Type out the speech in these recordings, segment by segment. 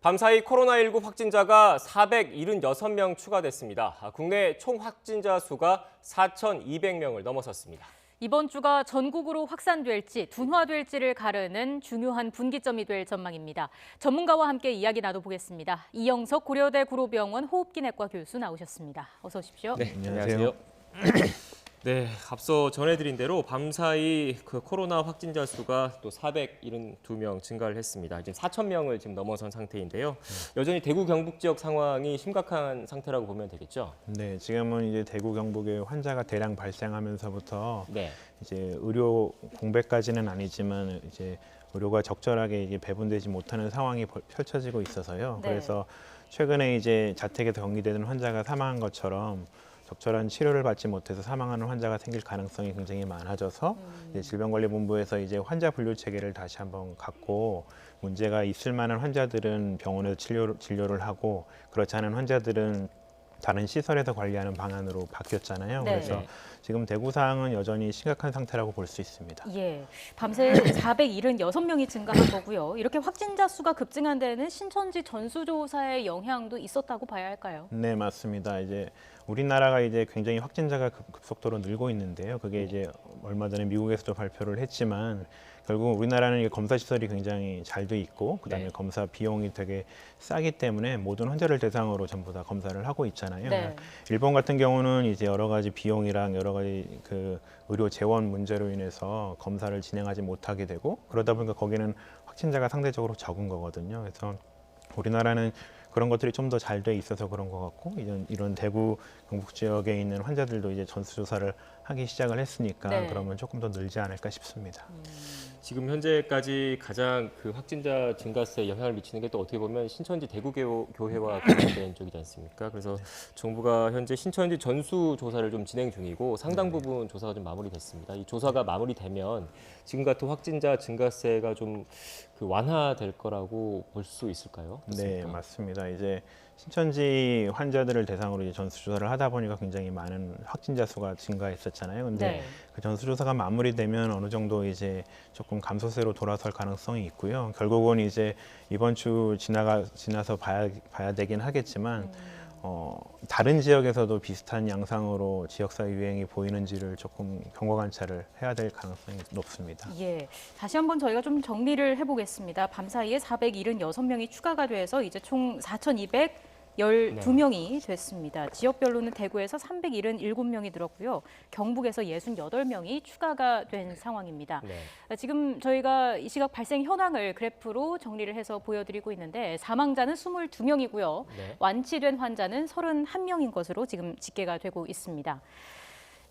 밤사이 코로나19 확진자가 476명 추가됐습니다. 국내 총 확진자 수가 4,200명을 넘어섰습니다. 이번 주가 전국으로 확산될지 둔화될지를 가르는 중요한 분기점이 될 전망입니다. 전문가와 함께 이야기 나눠보겠습니다. 이영석 고려대 구로병원 호흡기내과 교수 나오셨습니다. 어서 오십시오. 네, 안녕하세요. 네, 앞서 전해드린 대로 밤사이 코로나 확진자 수가 또 472명 증가를 했습니다. 이제 4,000명을 지금 넘어선 상태인데요. 여전히 대구 경북 지역 상황이 심각한 상태라고 보면 되겠죠? 네, 지금은 이제 대구 경북에 환자가 대량 발생하면서부터 네. 이제 의료 공백까지는 아니지만 이제 의료가 적절하게 이게 배분되지 못하는 상황이 펼쳐지고 있어서요. 네. 그래서 최근에 이제 자택에서 격리되는 환자가 사망한 것처럼 적절한 치료를 받지 못해서 사망하는 환자가 생길 가능성이 굉장히 많아져서 이제 질병관리본부에서 이제 환자 분류 체계를 다시 한번 갖고 문제가 있을 만한 환자들은 병원에서 진료를 하고 그렇지 않은 환자들은 다른 시설에서 관리하는 방안으로 바뀌었잖아요. 네. 그래서 지금 대구 상황은 여전히 심각한 상태라고 볼 수 있습니다. 예, 밤새 476명이 증가한 거고요. 이렇게 확진자 수가 급증한 데는 신천지 전수조사의 영향도 있었다고 봐야 할까요? 네, 맞습니다. 이제 우리나라가 이제 굉장히 확진자가 급속도로 늘고 있는데요. 그게 이제 얼마 전에 미국에서도 발표를 했지만 결국 우리나라는 검사 시설이 굉장히 잘 돼 있고 그다음에 네. 검사 비용이 되게 싸기 때문에 모든 환자를 대상으로 전부 다 검사를 하고 있잖아요. 네. 일본 같은 경우는 이제 여러 가지 비용이랑 여러 가지 그 의료 재원 문제로 인해서 검사를 진행하지 못하게 되고 그러다 보니까 거기는 확진자가 상대적으로 적은 거거든요. 그래서 우리나라는 그런 것들이 좀 더 잘 돼 있어서 그런 것 같고 이런 대구 경북 지역에 있는 환자들도 이제 전수조사를 하기 시작을 했으니까 네. 그러면 조금 더 늘지 않을까 싶습니다. 지금 현재까지 가장 확진자 증가세에 영향을 미치는 게 또 어떻게 보면 신천지 대구교회와 관련된 쪽이지 않습니까? 그래서 정부가 현재 신천지 전수 조사를 좀 진행 중이고 상당 부분 조사가 좀 마무리됐습니다. 이 조사가 마무리되면 지금 같은 확진자 증가세가 좀 완화될 거라고 볼 수 있을까요? 네, 그렇습니까? 맞습니다. 이제 신천지 환자들을 대상으로 이제 전수조사를 하다 보니까 굉장히 많은 확진자 수가 증가했었잖아요. 근데 네. 그 전수조사가 마무리되면 어느 정도 이제 조금 감소세로 돌아설 가능성이 있고요. 결국은 이제 이번 주 지나서 봐야 되긴 하겠지만 다른 지역에서도 비슷한 양상으로 지역사 유행이 보이는지를 조금 경과 관찰을 해야 될 가능성이 높습니다. 예, 다시 한번 저희가 좀 정리를 해보겠습니다. 밤사이에 476명이 추가가 돼서 이제 총 4,212명이 됐습니다. 지역별로는 대구에서 377명이 늘었고요. 경북에서 68명이 추가가 된 상황입니다. 네. 지금 저희가 이 시각 발생 현황을 그래프로 정리를 해서 보여드리고 있는데 사망자는 22명이고요. 네. 완치된 환자는 31명인 것으로 지금 집계가 되고 있습니다.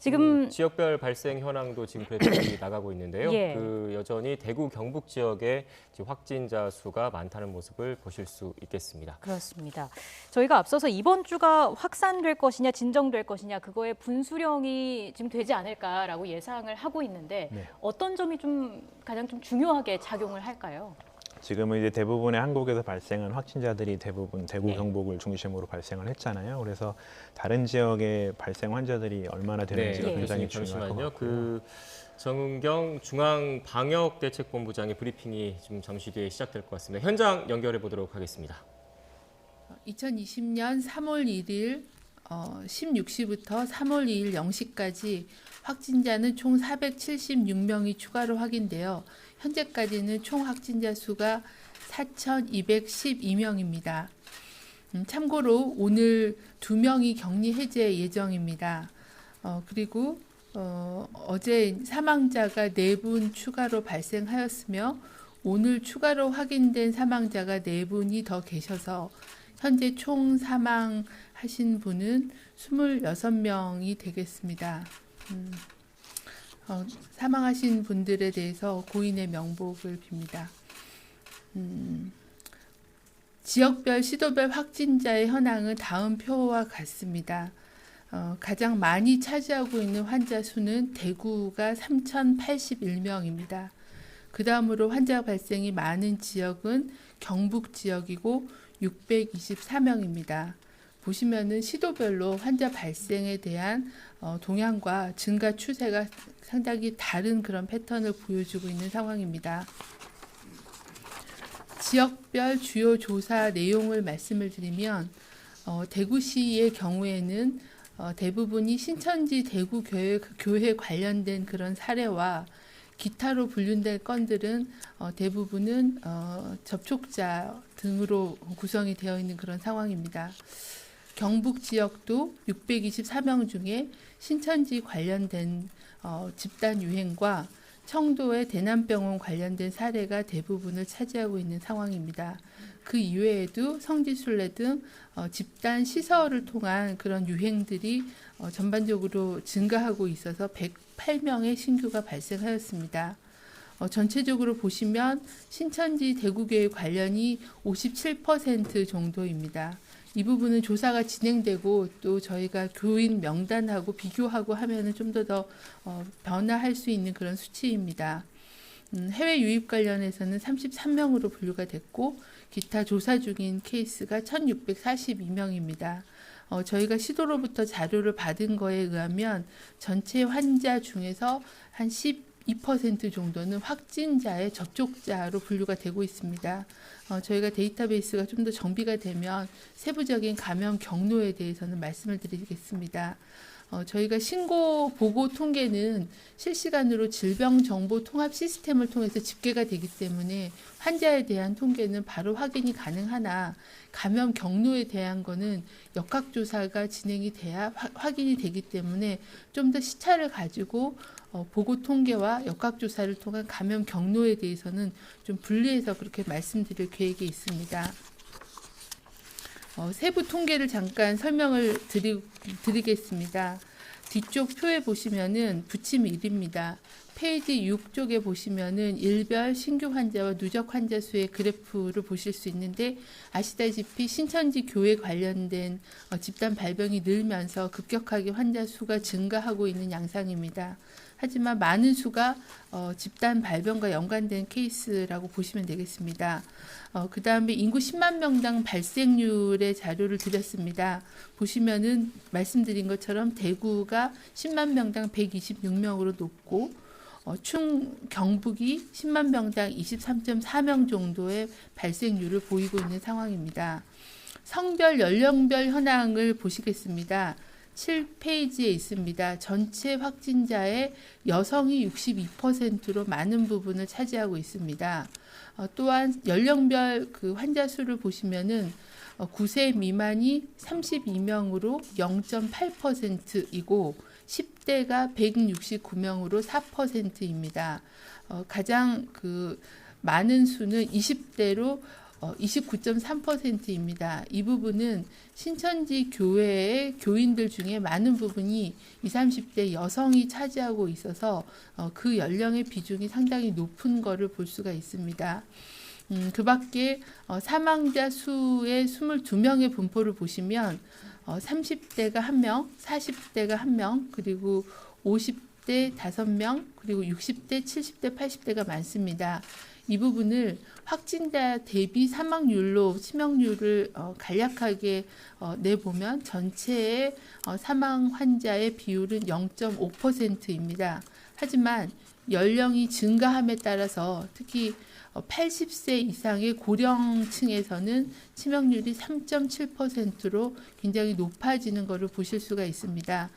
지금 지역별 발생 현황도 지금 그래프가 나가고 있는데요. 예. 여전히 대구 경북 지역에 지금 확진자 수가 많다는 모습을 보실 수 있겠습니다. 그렇습니다. 저희가 앞서서 이번 주가 확산될 것이냐 진정될 것이냐 그거의 분수령이 지금 되지 않을까라고 예상을 하고 있는데 네. 어떤 점이 가장 중요하게 작용을 할까요? 지금은 이제 대부분의 한국에서 발생한 확진자들이 대부분 대구 네. 경북을 중심으로 발생을 했잖아요. 그래서 다른 지역의 발생 환자들이 얼마나 되는지가 예. 굉장히 중요할 것 잠시만요. 같고요. 정은경 중앙방역대책본부장의 브리핑이 좀 잠시 뒤에 시작될 것 같습니다. 현장 연결해 보도록 하겠습니다. 2020년 3월 1일 16시부터 3월 2일 0시까지 확진자는 총 476명이 추가로 확인되어 현재까지는 총 확진자 수가 4,212명입니다. 참고로 오늘 2명이 격리 해제 예정입니다. 그리고 어제 사망자가 4분 추가로 발생하였으며 오늘 추가로 확인된 사망자가 4분이 더 계셔서 현재 총 사망하신 분은 26명이 되겠습니다. 사망하신 분들에 대해서 고인의 명복을 빕니다. 지역별 시도별 확진자의 현황은 다음 표와 같습니다. 가장 많이 차지하고 있는 환자 수는 대구가 3,081명입니다. 그 다음으로 환자 발생이 많은 지역은 경북 지역이고 624명입니다. 보시면은 시도별로 환자 발생에 대한 동향과 증가 추세가 상당히 다른 그런 패턴을 보여주고 있는 상황입니다. 지역별 주요 조사 내용을 말씀을 드리면 대구시의 경우에는 대부분이 신천지 대구교회 관련된 그런 사례와 기타로 분류될 건들은 대부분은 접촉자 등으로 구성이 되어 있는 그런 상황입니다. 경북 지역도 624명 중에 신천지 관련된 집단 유행과 청도의 대남병원 관련된 사례가 대부분을 차지하고 있는 상황입니다. 그 이외에도 성지순례 등 집단 시설을 통한 그런 유행들이 전반적으로 증가하고 있어서 108명의 신규가 발생하였습니다. 전체적으로 보시면 신천지 대구교회 관련이 57% 정도입니다. 이 부분은 조사가 진행되고 또 저희가 교인 명단하고 비교하고 하면은 좀 더 변화할 수 있는 그런 수치입니다. 해외 유입 관련해서는 33명으로 분류가 됐고 기타 조사 중인 케이스가 1,642명입니다. 저희가 시도로부터 자료를 받은 거에 의하면 전체 환자 중에서 한 12% 정도는 확진자의 접촉자로 분류가 되고 있습니다. 저희가 데이터베이스가 좀 더 정비가 되면 세부적인 감염 경로에 대해서는 말씀을 드리겠습니다. 저희가 신고 보고 통계는 실시간으로 질병정보 통합 시스템을 통해서 집계가 되기 때문에 환자에 대한 통계는 바로 확인이 가능하나 감염 경로에 대한 거는 역학조사가 진행이 돼야 확인이 되기 때문에 좀 더 시차를 가지고 보고 통계와 역학조사를 통한 감염 경로에 대해서는 좀 분리해서 그렇게 말씀드릴 계획이 있습니다. 세부 통계를 잠깐 설명을 드리겠습니다. 뒤쪽 표에 보시면은 부침 1입니다. 페이지 6쪽에 보시면은 일별 신규 환자와 누적 환자 수의 그래프를 보실 수 있는데 아시다시피 신천지 교회 관련된 집단 발병이 늘면서 급격하게 환자 수가 증가하고 있는 양상입니다. 하지만 많은 수가 집단 발병과 연관된 케이스라고 보시면 되겠습니다. 그 다음에 인구 10만 명당 발생률의 자료를 드렸습니다. 보시면은 말씀드린 것처럼 대구가 10만 명당 126명으로 높고 경북이 10만 명당 23.4명 정도의 발생률을 보이고 있는 상황입니다. 성별, 연령별 현황을 보시겠습니다. 7페이지에 있습니다. 전체 확진자의 여성이 62%로 많은 부분을 차지하고 있습니다. 또한 연령별 그 환자 수를 보시면은 9세 미만이 32명으로 0.8%이고 10대가 169명으로 4%입니다. 가장 그 많은 수는 20대로 29.3%입니다. 이 부분은 신천지 교회의 교인들 중에 많은 부분이 20, 30대 여성이 차지하고 있어서 그 연령의 비중이 상당히 높은 것을 볼 수가 있습니다. 그 밖에 사망자 수의 22명의 분포를 보시면 30대가 1명, 40대가 1명, 그리고 50대 5명, 그리고 60대, 70대, 80대가 많습니다. 이 부분을 확진자 대비 사망률로 치명률을 간략하게 내보면 전체의 사망 환자의 비율은 0.5%입니다. 하지만 연령이 증가함에 따라서 특히 80세 이상의 고령층에서는 치명률이 3.7%로 굉장히 높아지는 것을 보실 수가 있습니다.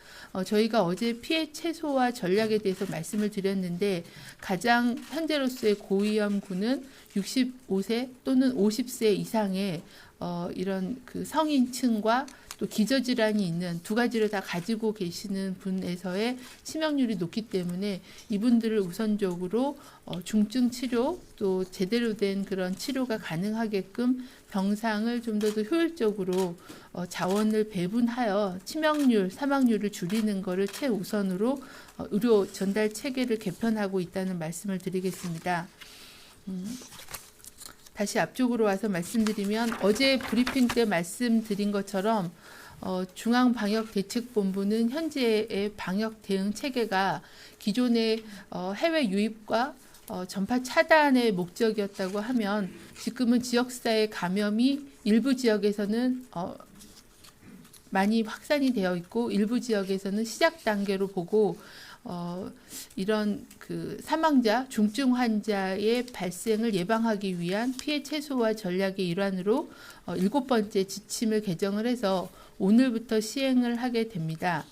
저희가 어제 피해 최소화 전략에 대해서 말씀을 드렸는데 가장 현재로서의 고위험군은 65세 또는 50세 이상의 이런 그 성인층과 또 기저질환이 있는 두 가지를 다 가지고 계시는 분에서의 치명률이 높기 때문에 이분들을 우선적으로 중증 치료 또 제대로 된 그런 치료가 가능하게끔 병상을 좀 더 효율적으로 자원을 배분하여 치명률, 사망률을 줄이는 것을 최우선으로 의료 전달 체계를 개편하고 있다는 말씀을 드리겠습니다. 다시 앞쪽으로 와서 말씀드리면 어제 브리핑 때 말씀드린 것처럼 중앙방역대책본부는 현재의 방역 대응 체계가 기존의 해외 유입과 전파 차단의 목적이었다고 하면 지금은 지역사회 감염이 일부 지역에서는 많이 확산이 되어 있고 일부 지역에서는 시작 단계로 보고 이런 그 사망자, 중증 환자의 발생을 예방하기 위한 피해 최소화 전략의 일환으로 7번째 지침을 개정을 해서 오늘부터 시행을 하게 됩니다.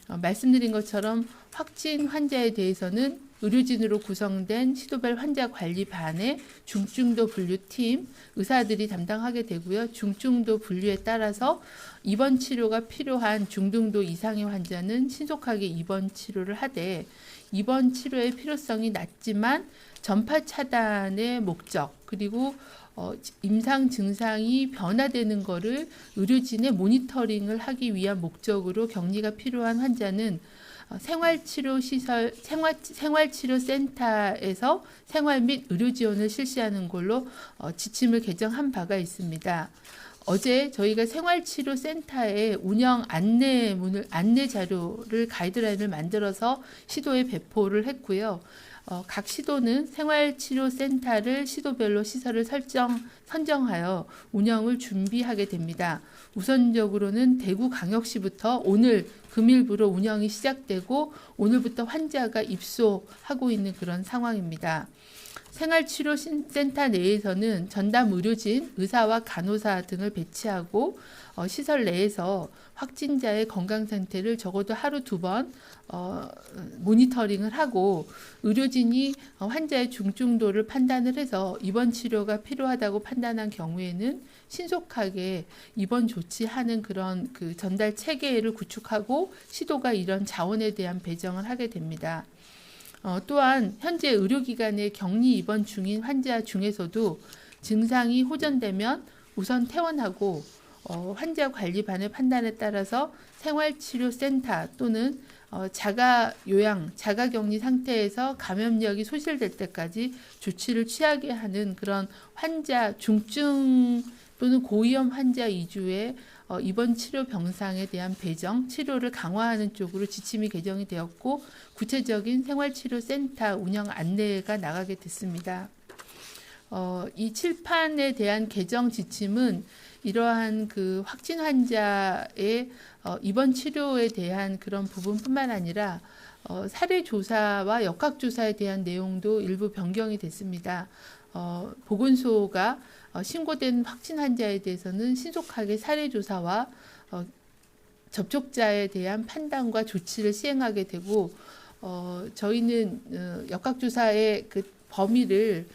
말씀드린 것처럼 확진 환자에 대해서는 의료진으로 구성된 시도별 환자 관리반의 중증도 분류팀 의사들이 담당하게 되고요. 중증도 분류에 따라서 입원 치료가 필요한 중등도 이상의 환자는 신속하게 입원 치료를 하되 입원 치료의 필요성이 낮지만 전파 차단의 목적 그리고 임상 증상이 변화되는 것을 의료진의 모니터링을 하기 위한 목적으로 격리가 필요한 환자는 생활치료센터에서 생활 및 의료 지원을 실시하는 걸로 지침을 개정한 바가 있습니다. 어제 저희가 생활치료센터의 운영 안내 자료를 가이드라인을 만들어서 시도에 배포를 했고요. 각 시도는 생활치료센터를 시도별로 시설을 선정하여 운영을 준비하게 됩니다. 우선적으로는 대구광역시부터 오늘 금일부로 운영이 시작되고 오늘부터 환자가 입소하고 있는 그런 상황입니다. 생활치료센터 내에서는 전담 의료진, 의사와 간호사 등을 배치하고 시설 내에서 확진자의 건강 상태를 적어도 하루 2번 모니터링을 하고 의료진이 환자의 중증도를 판단을 해서 입원 치료가 필요하다고 판단한 경우에는 신속하게 입원 조치하는 그런 그 전달 체계를 구축하고 시도가 이런 자원에 대한 배정을 하게 됩니다. 또한 현재 의료기관에 격리 입원 중인 환자 중에서도 증상이 호전되면 우선 퇴원하고 환자 관리반의 판단에 따라서 생활치료센터 또는 자가요양, 자가격리 상태에서 감염력이 소실될 때까지 조치를 취하게 하는 그런 환자 중증 또는 고위험 환자 위주의 입원 치료 병상에 대한 배정, 치료를 강화하는 쪽으로 지침이 개정이 되었고 구체적인 생활치료센터 운영 안내가 나가게 됐습니다. 이 칠판에 대한 개정 지침은 이러한 그 확진 환자의 입원 치료에 대한 그런 부분뿐만 아니라 사례 조사와 역학 조사에 대한 내용도 일부 변경이 됐습니다. 보건소가 신고된 확진 환자에 대해서는 신속하게 사례 조사와 접촉자에 대한 판단과 조치를 시행하게 되고 저희는 역학 조사의 그 범위를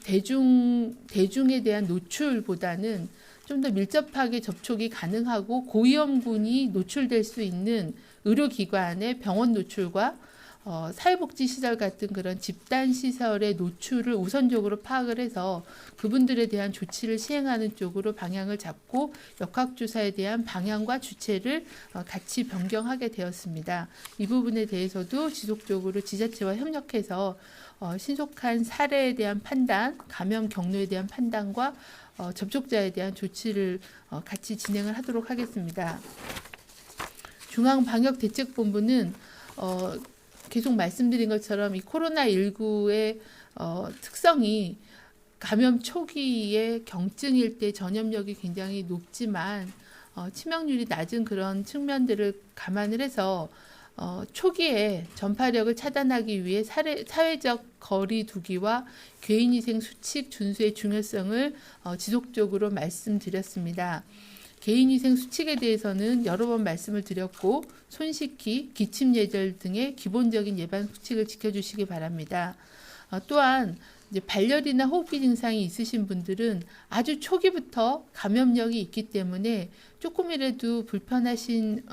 대중에 대한 노출보다는 좀 더 밀접하게 접촉이 가능하고 고위험군이 노출될 수 있는 의료기관의 병원 노출과 사회복지시설 같은 그런 집단시설의 노출을 우선적으로 파악을 해서 그분들에 대한 조치를 시행하는 쪽으로 방향을 잡고 역학조사에 대한 방향과 주체를 같이 변경하게 되었습니다. 이 부분에 대해서도 지속적으로 지자체와 협력해서 신속한 사례에 대한 판단, 감염 경로에 대한 판단과 접촉자에 대한 조치를 같이 진행을 하도록 하겠습니다. 중앙방역대책본부는 계속 말씀드린 것처럼 이 코로나19의 특성이 감염 초기에 경증일 때 전염력이 굉장히 높지만 치명률이 낮은 그런 측면들을 감안을 해서 초기에 전파력을 차단하기 위해 사회적 거리 두기와 개인위생 수칙 준수의 중요성을 지속적으로 말씀드렸습니다. 개인위생 수칙에 대해서는 여러 번 말씀을 드렸고 손 씻기, 기침 예절 등의 기본적인 예방 수칙을 지켜주시기 바랍니다. 또한 이제 발열이나 호흡기 증상이 있으신 분들은 아주 초기부터 감염력이 있기 때문에 조금이라도 불편하신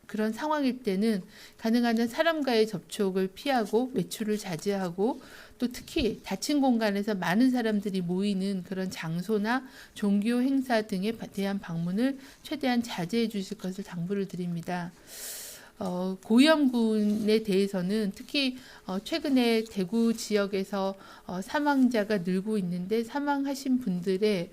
그런 상황일 때는 가능한 한 사람과의 접촉을 피하고 외출을 자제하고 또 특히 닫힌 공간에서 많은 사람들이 모이는 그런 장소나 종교 행사 등에 대한 방문을 최대한 자제해 주실 것을 당부를 드립니다. 고위험군에 대해서는 특히 최근에 대구 지역에서 사망자가 늘고 있는데 사망하신 분들의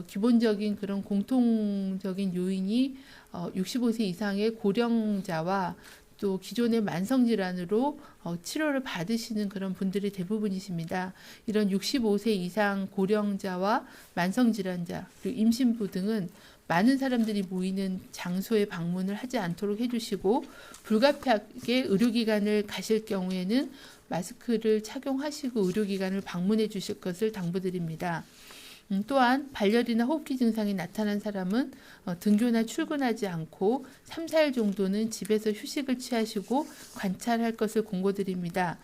기본적인 그런 공통적인 요인이 65세 이상의 고령자와 또 기존의 만성 질환으로 치료를 받으시는 그런 분들이 대부분이십니다. 이런 65세 이상 고령자와 만성 질환자 그리고 임신부 등은 많은 사람들이 모이는 장소에 방문을 하지 않도록 해주시고 불가피하게 의료기관을 가실 경우에는 마스크를 착용하시고 의료기관을 방문해 주실 것을 당부드립니다. 또한 발열이나 호흡기 증상이 나타난 사람은 등교나 출근하지 않고 3, 4일 정도는 집에서 휴식을 취하시고 관찰할 것을 공고드립니다.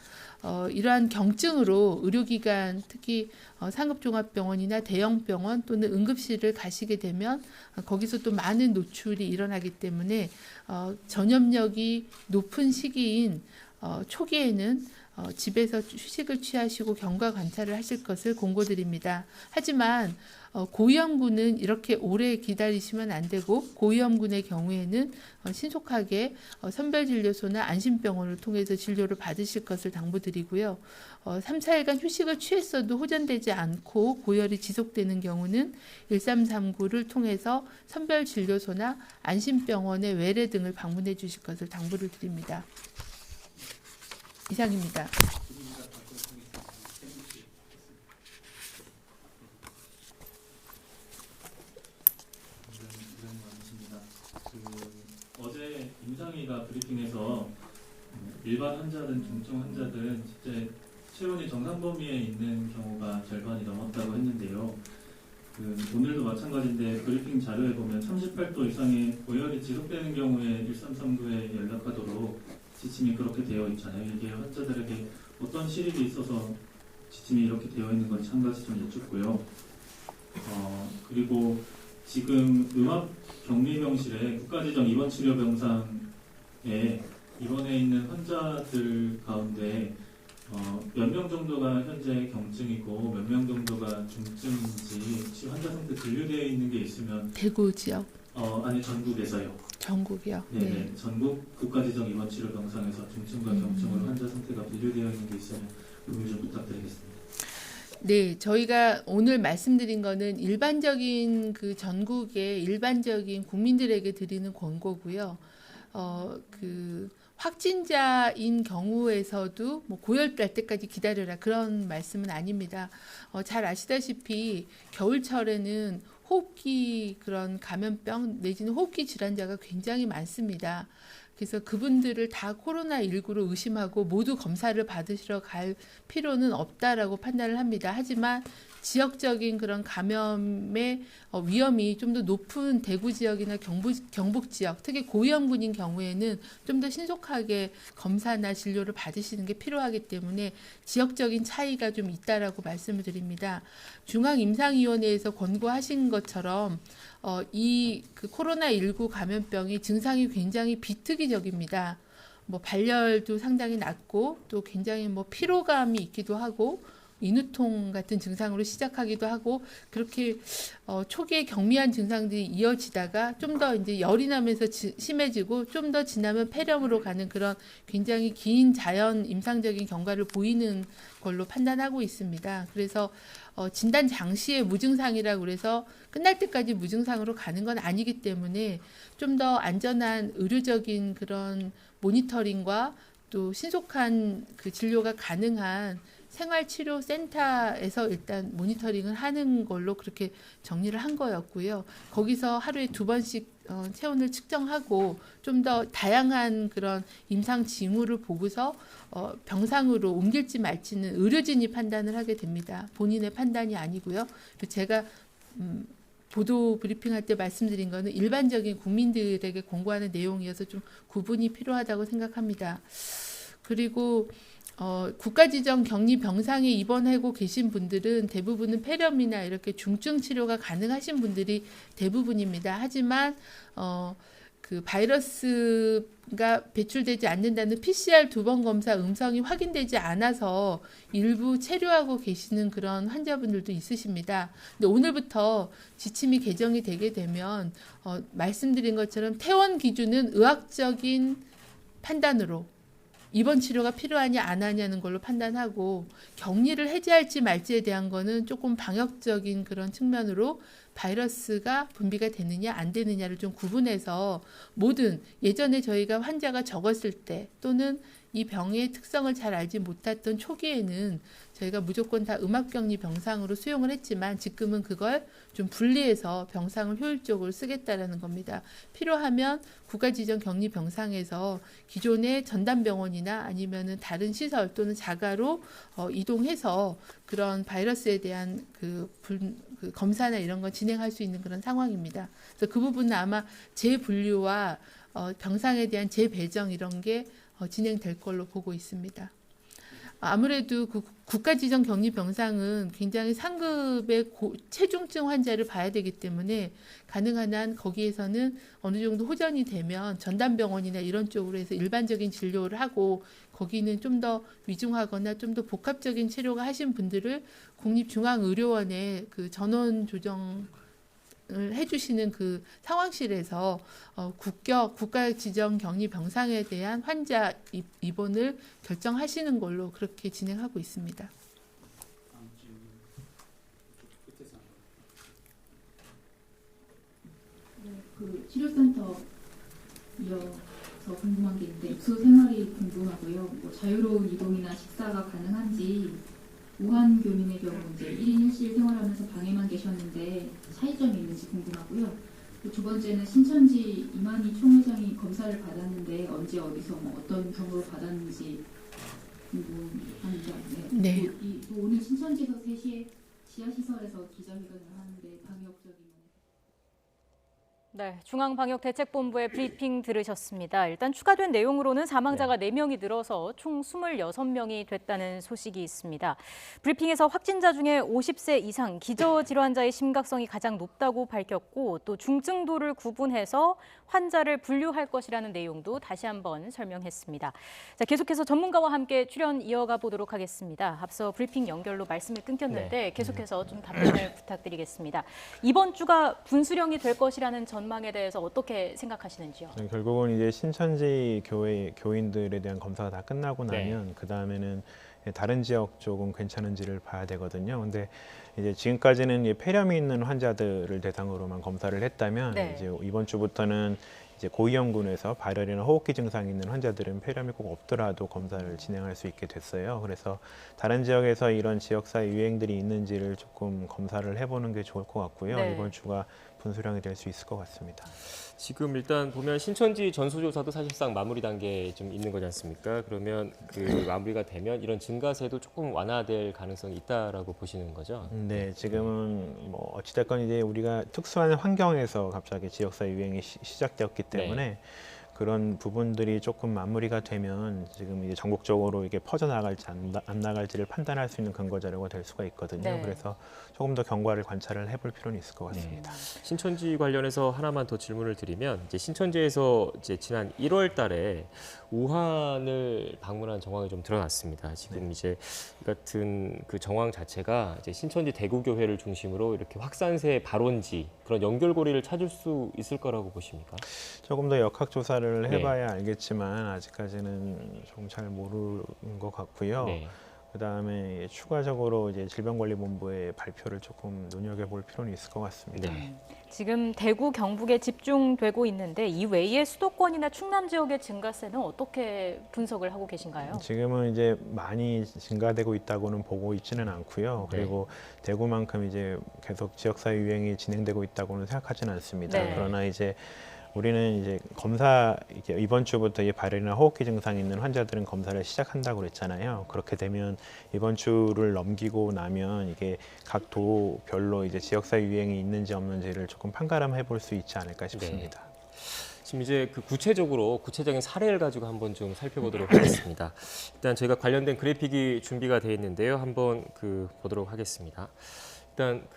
이러한 경증으로 의료기관, 특히 상급종합병원이나 대형병원 또는 응급실을 가시게 되면 거기서 또 많은 노출이 일어나기 때문에 전염력이 높은 시기인 초기에는 집에서 휴식을 취하시고 경과 관찰을 하실 것을 공고드립니다. 하지만 고위험군은 이렇게 오래 기다리시면 안 되고 고위험군의 경우에는 신속하게 선별진료소나 안심병원을 통해서 진료를 받으실 것을 당부드리고요. 3, 4일간 휴식을 취했어도 호전되지 않고 고열이 지속되는 경우는 1339를 통해서 선별진료소나 안심병원의 외래 등을 방문해 주실 것을 당부를 드립니다. 이상입니다. 어제 임상의가 브리핑에서 일반 환자든 중증 환자든 실제 체온이 정상 범위에 있는 경우가 절반이 넘었다고 했는데요. 오늘도 마찬가지인데 브리핑 자료에 보면 38도 이상의 고열이 지속되는 경우에 1339에 연락하도록 지침이 그렇게 되어 있잖아요. 이게 환자들에게 어떤 실익이 있어서 지침이 이렇게 되어 있는 건지 한 가지 좀 여쭙고요. 그리고 지금 음압격리병실에 국가지정 입원치료병상에 입원해 있는 환자들 가운데 몇 명 정도가 현재 경증이고 몇 명 정도가 중증인지 혹시 환자 상태 분류되어 있는 게 있으면 대구 지역? 아니 전국에서요. 전국이요? 네네. 네. 전국 국가지정 입원치료병상에서 중증과 경증으로 환자 상태가 분류되어 있는 게 있으면 공유 좀 부탁드리겠습니다. 네, 저희가 오늘 말씀드린 거는 일반적인 그 전국의 일반적인 국민들에게 드리는 권고고요. 확진자인 경우에서도 뭐 고열날 때까지 기다려라 그런 말씀은 아닙니다. 잘 아시다시피 겨울철에는 호흡기 그런 감염병 내지는 호흡기 질환자가 굉장히 많습니다. 그래서 그분들을 다 코로나19로 의심하고 모두 검사를 받으시러 갈 필요는 없다라고 판단을 합니다. 하지만 지역적인 그런 감염의 위험이 좀 더 높은 대구 지역이나 경북 지역, 특히 고위험군인 경우에는 좀 더 신속하게 검사나 진료를 받으시는 게 필요하기 때문에 지역적인 차이가 좀 있다라고 말씀을 드립니다. 중앙임상위원회에서 권고하신 것처럼 이 코로나19 감염병이 증상이 굉장히 비특이적입니다. 뭐 발열도 상당히 낮고 또 굉장히 뭐 피로감이 있기도 하고 인후통 같은 증상으로 시작하기도 하고 그렇게 초기에 경미한 증상들이 이어지다가 좀 더 이제 열이 나면서 심해지고 좀 더 지나면 폐렴으로 가는 그런 굉장히 긴 자연 임상적인 경과를 보이는 걸로 판단하고 있습니다. 그래서 진단 장시에 무증상이라고 그래서 끝날 때까지 무증상으로 가는 건 아니기 때문에 좀 더 안전한 의료적인 그런 모니터링과 또 신속한 그 진료가 가능한 생활치료센터에서 일단 모니터링을 하는 걸로 그렇게 정리를 한 거였고요. 거기서 하루에 2번씩 체온을 측정하고 좀 더 다양한 그런 임상 징후를 보고서 병상으로 옮길지 말지는 의료진이 판단을 하게 됩니다. 본인의 판단이 아니고요. 제가 보도 브리핑할 때 말씀드린 거는 일반적인 국민들에게 공고하는 내용이어서 좀 구분이 필요하다고 생각합니다. 그리고 국가지정 격리병상에 입원하고 계신 분들은 대부분은 폐렴이나 이렇게 중증 치료가 가능하신 분들이 대부분입니다. 하지만 그 바이러스가 배출되지 않는다는 PCR 2번 검사 음성이 확인되지 않아서 일부 체류하고 계시는 그런 환자분들도 있으십니다. 근데 오늘부터 지침이 개정이 되게 되면 말씀드린 것처럼 퇴원 기준은 의학적인 판단으로 입원 치료가 필요하냐 안 하냐는 걸로 판단하고 격리를 해제할지 말지에 대한 거는 조금 방역적인 그런 측면으로 바이러스가 분비가 되느냐 안 되느냐를 좀 구분해서 모든 예전에 저희가 환자가 적었을 때 또는 이 병의 특성을 잘 알지 못했던 초기에는 저희가 무조건 다 음압격리 병상으로 수용을 했지만 지금은 그걸 좀 분리해서 병상을 효율적으로 쓰겠다라는 겁니다. 필요하면 국가지정 격리 병상에서 기존의 전담병원이나 아니면은 다른 시설 또는 자가로 이동해서 그런 바이러스에 대한 그 검사나 이런 거 진행할 수 있는 그런 상황입니다. 그래서 그 부분은 아마 재분류와 병상에 대한 재배정 이런 게 진행될 걸로 보고 있습니다. 아무래도 그 국가지정 격리 병상은 굉장히 상급의 체중증 환자를 봐야 되기 때문에 가능한 한 거기에서는 어느 정도 호전이 되면 전담병원이나 이런 쪽으로 해서 일반적인 진료를 하고 거기는 좀 더 위중하거나 좀 더 복합적인 치료가 하신 분들을 국립중앙의료원에 그 전원 조정 해주시는 그 상황실에서 국가 지정 격리 병상에 대한 환자 입원을 결정하시는 걸로 그렇게 진행하고 있습니다. 그 치료센터 이어서 궁금한 게 있는데 입소 생활이 궁금하고요. 뭐 자유로운 이동이나 식사가 가능한지 우한 교민의 경우 이제 1인 1실 생활하면서 방에만 계셨는데 차이점이 있는지 궁금하고요. 두 번째는 신천지 이만희 총회장이 검사를 받았는데 언제 어디서 뭐 어떤 경우로 받았는지 궁금합니다. 네. 또 오늘 신천지에서 3시에 지하시설에서 기자회견을 하는데 방역적인 네, 중앙방역대책본부의 브리핑 들으셨습니다. 일단 추가된 내용으로는 사망자가 4명이 늘어서 총 26명이 됐다는 소식이 있습니다. 브리핑에서 확진자 중에 50세 이상 기저질환자의 심각성이 가장 높다고 밝혔고 또 중증도를 구분해서 환자를 분류할 것이라는 내용도 다시 한번 설명했습니다. 자, 계속해서 전문가와 함께 출연 이어가 보도록 하겠습니다. 앞서 브리핑 연결로 말씀이 끊겼는데 계속해서 좀 답변을 부탁드리겠습니다. 이번 주가 분수령이 될 것이라는 전망에 대해서 어떻게 생각하시는지요? 결국은 이제 신천지 교회 교인들에 대한 검사가 다 끝나고 나면 네. 그 다음에는 다른 지역 쪽은 괜찮은지를 봐야 되거든요. 근데 이제 지금까지는 이제 폐렴이 있는 환자들을 대상으로만 검사를 했다면 네. 이제 이번 주부터는 이제 고위험군에서 발열이나 호흡기 증상이 있는 환자들은 폐렴이 꼭 없더라도 검사를 진행할 수 있게 됐어요. 그래서 다른 지역에서 이런 지역사회 유행들이 있는지를 조금 검사를 해보는 게 좋을 것 같고요. 네. 이번 주가 분수령이 될 수 있을 것 같습니다. 지금 일단 보면 신천지 전수조사도 사실상 마무리 단계에 좀 있는 거지 않습니까? 그러면 그 마무리가 되면 이런 증가세도 조금 완화될 가능성이 있다라고 보시는 거죠? 네, 지금은 뭐 어찌됐건 이제 우리가 특수한 환경에서 갑자기 지역사 유행이 시작되었기 때문에 그런 부분들이 조금 마무리가 되면 지금 이제 전국적으로 이게 퍼져나갈지 안 나갈지를 판단할 수 있는 근거 자료가 될 수가 있거든요. 네. 그래서 조금 더 경과를 관찰을 해볼 필요는 있을 것 같습니다. 신천지 관련해서 하나만 더 질문을 드리면 이제 신천지에서 이제 지난 1월 달에 우한을 방문한 정황이 좀 드러났습니다. 지금 이제 이 같은 그 정황 자체가 이제 신천지 대구교회를 중심으로 이렇게 확산세 발원지 그런 연결고리를 찾을 수 있을 거라고 보십니까? 조금 더 역학 조사를 네. 해봐야 알겠지만 아직까지는 좀 잘 모르는 것 같고요. 네. 그다음에 추가적으로 이제 질병관리본부의 발표를 조금 눈여겨볼 필요는 있을 것 같습니다. 네. 지금 대구, 경북에 집중되고 있는데 이 외에 수도권이나 충남 지역의 증가세는 어떻게 분석을 하고 계신가요? 지금은 이제 많이 증가되고 있다고는 보고 있지는 않고요. 그리고 대구만큼 이제 계속 지역사회 유행이 진행되고 있다고는 생각하지는 않습니다. 네. 그러나 이제 우리는 이제 검사 이번 주부터 이 발열이나 호흡기 증상이 있는 환자들은 검사를 시작한다고 그랬잖아요. 그렇게 되면 이번 주를 넘기고 나면 이게 각 도별로 이제 지역사회 유행이 있는지 없는지를 조금 판가름해 볼 수 있지 않을까 싶습니다. 지금 이제 그 구체적인 사례를 가지고 한번 좀 살펴보도록 하겠습니다. 일단 저희가 관련된 그래픽이 준비가 되어 있는데요. 한번 보도록 하겠습니다. 일단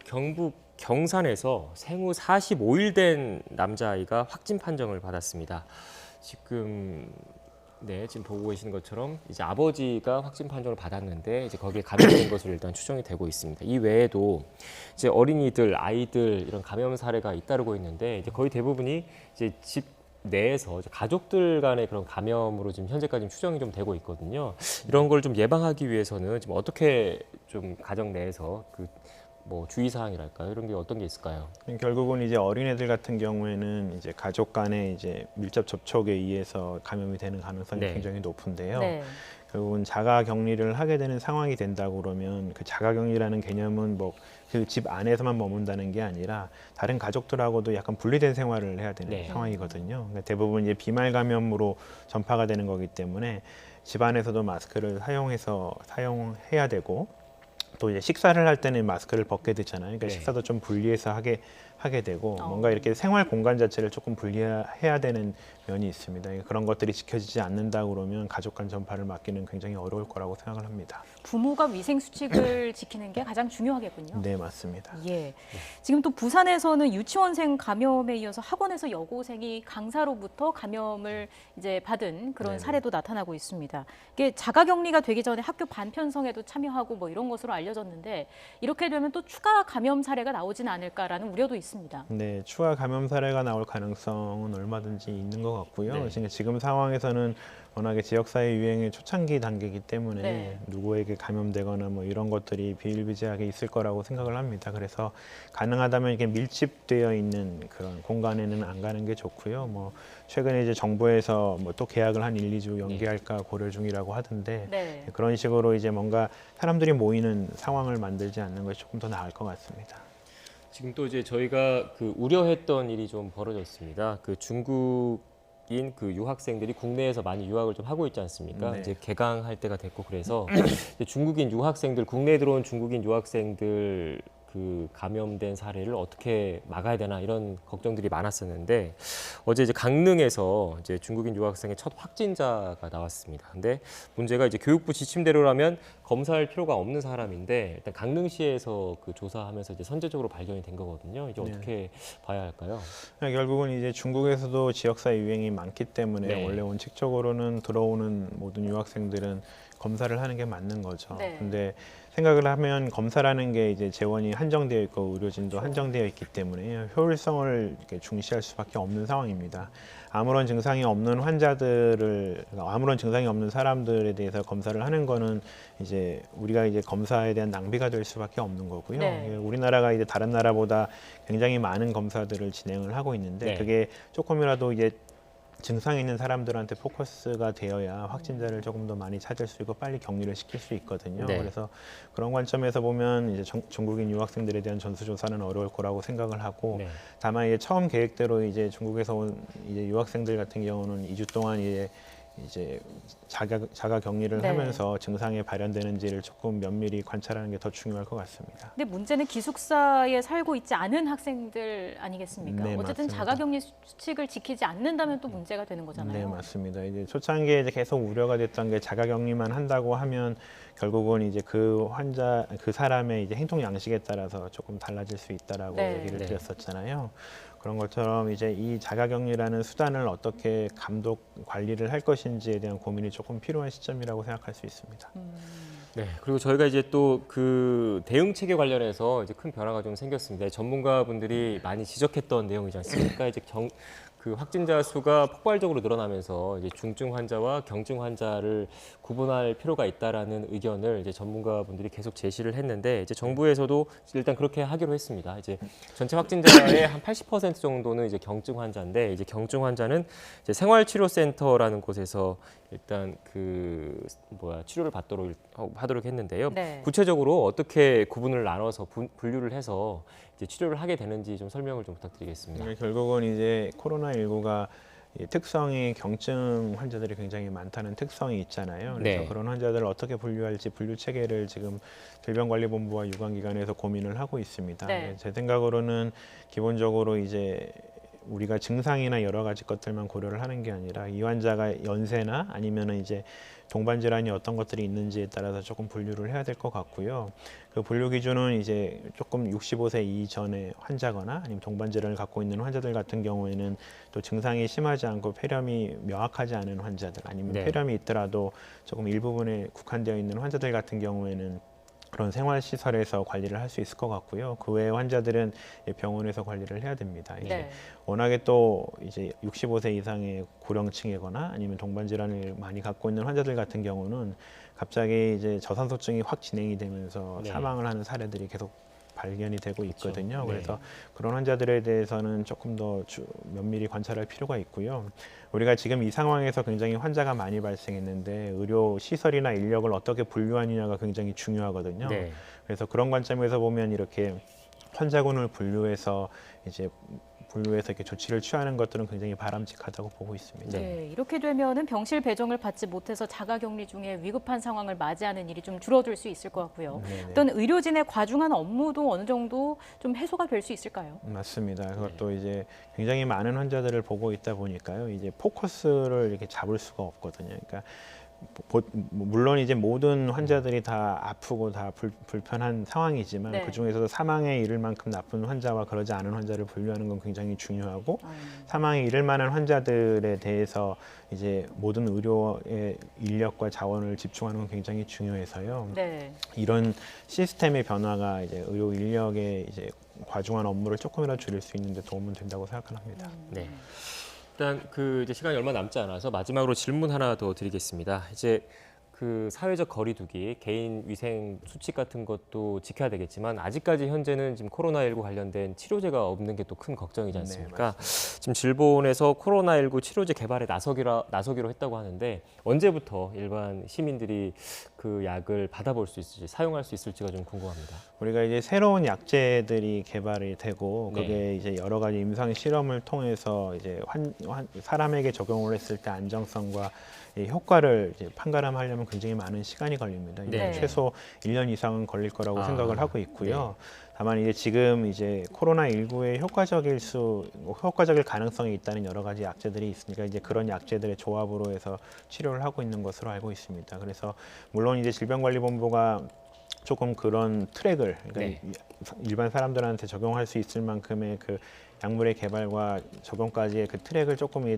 경북 경산에서 생후 45일 된 남자아이가 확진 판정을 받았습니다. 지금 보고 계시는 것처럼 이제 아버지가 확진 판정을 받았는데 이제 거기에 감염된 것으로 일단 추정이 되고 있습니다. 이 외에도 이제 어린이들, 아이들 이런 감염 사례가 잇따르고 있는데 이제 거의 대부분이 이제 집 내에서 이제 가족들 간의 그런 감염으로 지금 현재까지 추정이 좀 되고 있거든요. 이런 걸 좀 예방하기 위해서는 지금 어떻게 좀 가정 내에서 그 뭐 주의사항이랄까요? 이런 게 어떤 게 있을까요? 결국은 이제 어린애들 같은 경우에는 이제 가족 간의 이제 밀접 접촉에 의해서 감염이 되는 가능성이 네. 굉장히 높은데요. 네. 결국은 자가 격리를 하게 되는 상황이 된다고 그러면 그 자가 격리라는 개념은 뭐 그 집 안에서만 머문다는 게 아니라 다른 가족들하고도 약간 분리된 생활을 해야 되는 네. 상황이거든요. 그러니까 대부분 이제 비말 감염으로 전파가 되는 거기 때문에 집 안에서도 마스크를 사용해야 되고 또 이제 식사를 할 때는 마스크를 벗게 되잖아요. 그러니까 네. 식사도 좀 분리해서 하게 되고 어. 뭔가 이렇게 생활 공간 자체를 조금 분리해야 되는 면이 있습니다. 그런 것들이 지켜지지 않는다 그러면 가족 간 전파를 막기는 굉장히 어려울 거라고 생각을 합니다. 부모가 위생 수칙을 지키는 게 가장 중요하겠군요. 네, 맞습니다. 예. 지금 또 부산에서는 유치원생 감염에 이어서 학원에서 여고생이 강사로부터 감염을 이제 받은 그런 네네. 사례도 나타나고 있습니다. 이게 자가격리가 되기 전에 학교 반편성에도 참여하고 뭐 이런 것으로 알려졌는데 이렇게 되면 또 추가 감염 사례가 나오지는 않을까라는 우려도 있습니다. 네, 추가 감염 사례가 나올 가능성은 얼마든지 있는 것 같고요. 네. 그러니까 지금 상황에서는 워낙에 지역사회 유행의 초창기 단계이기 때문에 네. 누구에게 감염되거나 뭐 이런 것들이 비일비재하게 있을 거라고 생각을 합니다. 그래서 가능하다면 이렇게 밀집되어 있는 그런 공간에는 안 가는 게 좋고요. 뭐 최근에 이제 정부에서 뭐 또 계약을 한 1, 2주 연기할까 고려 중이라고 하던데 네. 그런 식으로 이제 뭔가 사람들이 모이는 상황을 만들지 않는 것이 조금 더 나을 것 같습니다. 지금 또 이제 저희가 그 우려했던 일이 좀 벌어졌습니다. 그 중국인 그 유학생들이 국내에서 많이 유학을 좀 하고 있지 않습니까? 네. 이제 개강할 때가 됐고 그래서 이제 중국인 유학생들 국내에 들어온 중국인 유학생들 그 감염된 사례를 어떻게 막아야 되나 이런 걱정들이 많았었는데 어제 이제 강릉에서 이제 중국인 유학생의 첫 확진자가 나왔습니다. 근데 문제가 이제 교육부 지침대로라면 검사할 필요가 없는 사람인데 일단 강릉시에서 그 조사하면서 이제 선제적으로 발견이 된 거거든요. 이제 어떻게 봐야 할까요? 결국은 이제 중국에서도 지역사회 유행이 많기 때문에 네. 원래 원칙적으로는 들어오는 모든 유학생들은 검사를 하는 게 맞는 거죠. 네. 근데 생각을 하면 검사라는 게 이제 재원이 한정되어 있고 의료진도 한정되어 있기 때문에 효율성을 이렇게 중시할 수밖에 없는 상황입니다. 아무런 증상이 없는 아무런 증상이 없는 사람들에 대해서 검사를 하는 거는 이제 우리가 이제 검사에 대한 낭비가 될 수밖에 없는 거고요. 네. 우리나라가 이제 다른 나라보다 굉장히 많은 검사들을 진행을 하고 있는데 네. 그게 조금이라도 이제 증상이 있는 사람들한테 포커스가 되어야 확진자를 조금 더 많이 찾을 수 있고 빨리 격리를 시킬 수 있거든요. 네. 그래서 그런 관점에서 보면 이제 중국인 유학생들에 대한 전수조사는 어려울 거라고 생각을 하고 네. 다만 이제 처음 계획대로 이제 중국에서 온 이제 유학생들 같은 경우는 2주 동안 이제 자가 격리를 네. 하면서 증상이 발현되는지를 조금 면밀히 관찰하는 게 더 중요할 것 같습니다. 근데 문제는 기숙사에 살고 있지 않은 학생들 아니겠습니까? 네, 어쨌든 맞습니다. 자가격리 수칙을 지키지 않는다면 또 문제가 되는 거잖아요. 네, 맞습니다. 이제 초창기에 이제 계속 우려가 됐던 게 자가격리만 한다고 하면 결국은 이제 그 사람의 이제 행동 양식에 따라서 조금 달라질 수 있다라고 네. 얘기를 네. 드렸었잖아요. 그런 것처럼 이제 이 자가격리라는 수단을 어떻게 감독 관리를 할 것인지에 대한 고민이 조금 필요한 시점이라고 생각할 수 있습니다. 네, 그리고 저희가 이제 또 그 대응 체계 관련해서 이제 큰 변화가 좀 생겼습니다. 전문가분들이 많이 지적했던 내용이지 않습니까? 이제 그 확진자 수가 폭발적으로 늘어나면서 이제 중증 환자와 경증 환자를 구분할 필요가 있다라는 의견을 이제 전문가분들이 계속 제시를 했는데 이제 정부에서도 일단 그렇게 하기로 했습니다. 이제 전체 확진자의 한 80% 정도는 이제 경증 환자인데 이제 경증 환자는 이제 생활치료센터라는 곳에서 일단 치료를 하도록 했는데요. 네. 구체적으로 어떻게 구분을 나눠서 분류를 해서 이제 치료를 하게 되는지 좀 설명을 좀 부탁드리겠습니다. 결국은 이제 코로나19가 특성이 경증 환자들이 굉장히 많다는 특성이 있잖아요. 그래서 네. 그런 환자들을 어떻게 분류할지 분류 체계를 지금 질병관리본부와 유관기관에서 고민을 하고 있습니다. 네. 제 생각으로는 기본적으로 이제 우리가 증상이나 여러 가지 것들만 고려를 하는 게 아니라 이 환자가 연세나 아니면은 이제 동반 질환이 어떤 것들이 있는지에 따라서 조금 분류를 해야 될 것 같고요. 그 분류 기준은 이제 조금 65세 이전의 환자거나 아니면 동반 질환을 갖고 있는 환자들 같은 경우에는 또 증상이 심하지 않고 폐렴이 명확하지 않은 환자들 아니면 네. 폐렴이 있더라도 조금 일부분에 국한되어 있는 환자들 같은 경우에는 그런 생활시설에서 관리를 할 수 있을 것 같고요. 그 외의 환자들은 병원에서 관리를 해야 됩니다. 이게 네. 워낙에 또 이제 65세 이상의 고령층이거나 아니면 동반 질환을 많이 갖고 있는 환자들 같은 경우는 갑자기 이제 저산소증이 확 진행이 되면서 네. 사망을 하는 사례들이 계속 발견이 되고 있거든요. 네. 그래서 그런 환자들에 대해서는 조금 더 면밀히 관찰할 필요가 있고요. 우리가 지금 이 상황에서 굉장히 환자가 많이 발생했는데 의료 시설이나 인력을 어떻게 분류하느냐가 굉장히 중요하거든요. 네. 그래서 그런 관점에서 보면 이렇게 환자군을 분류해서 이렇게 조치를 취하는 것들은 굉장히 바람직하다고 보고 있습니다. 네, 이렇게 되면은 병실 배정을 받지 못해서 자가격리 중에 위급한 상황을 맞이하는 일이 좀 줄어들 수 있을 것 같고요. 네네. 어떤 의료진의 과중한 업무도 어느 정도 좀 해소가 될 수 있을까요? 맞습니다. 그것도 이제 굉장히 많은 환자들을 보고 있다 보니까요. 이제 포커스를 이렇게 잡을 수가 없거든요. 그러니까 물론 이제 모든 환자들이 다 아프고 다 불편한 상황이지만 네. 그 중에서도 사망에 이를 만큼 나쁜 환자와 그러지 않은 환자를 분류하는 건 굉장히 중요하고 사망에 이를 만한 환자들에 대해서 이제 모든 의료의 인력과 자원을 집중하는 건 굉장히 중요해서요. 네. 이런 시스템의 변화가 이제 의료 인력의 이제 과중한 업무를 조금이라도 줄일 수 있는 데 도움은 된다고 생각합니다. 네. 일단 그 이제 시간이 얼마 남지 않아서 마지막으로 질문 하나 더 드리겠습니다. 이제 그 사회적 거리두기, 개인 위생 수칙 같은 것도 지켜야 되겠지만 아직까지 현재는 지금 코로나19 관련된 치료제가 없는 게 또 큰 걱정이지 않습니까? 지금 질본에서 코로나19 치료제 개발에 나서기로 했다고 하는데 언제부터 일반 시민들이 그 약을 받아볼 수 있을지, 사용할 수 있을지가 좀 궁금합니다. 우리가 이제 새로운 약제들이 개발이 되고 네. 그게 이제 여러 가지 임상 실험을 통해서 이제 사람에게 적용을 했을 때 안정성과 이 효과를 이제 판가름하려면 굉장히 많은 시간이 걸립니다. 네. 최소 1년 이상은 걸릴 거라고 생각을 하고 있고요. 네. 다만 이제 지금 이제 코로나19에 효과적일 가능성이 있다는 여러 가지 약제들이 있으니까 이제 그런 약제들의 조합으로 해서 치료를 하고 있는 것으로 알고 있습니다. 그래서 물론 이제 질병관리본부가 조금 그런 트랙을 그러니까 일반 사람들한테 적용할 수 있을 만큼의 그 약물의 개발과 적용까지의 그 트랙을 조금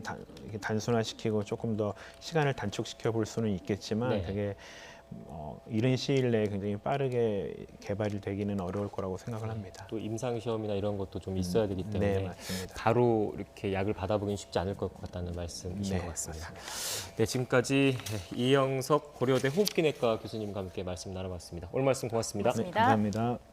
단순화시키고 조금 더 시간을 단축시켜 볼 수는 있겠지만 네. 그게 이른 시일 내에 굉장히 빠르게 개발이 되기는 어려울 거라고 생각을 합니다. 또 임상 시험이나 이런 것도 좀 있어야 되기 때문에 네, 맞습니다. 바로 이렇게 약을 받아보긴 쉽지 않을 것 같다는 말씀이신 것 같습니다. 네, 지금까지 이영석 고려대 호흡기내과 교수님과 함께 말씀 나눠봤습니다. 오늘 말씀 고맙습니다. 고맙습니다. 감사합니다.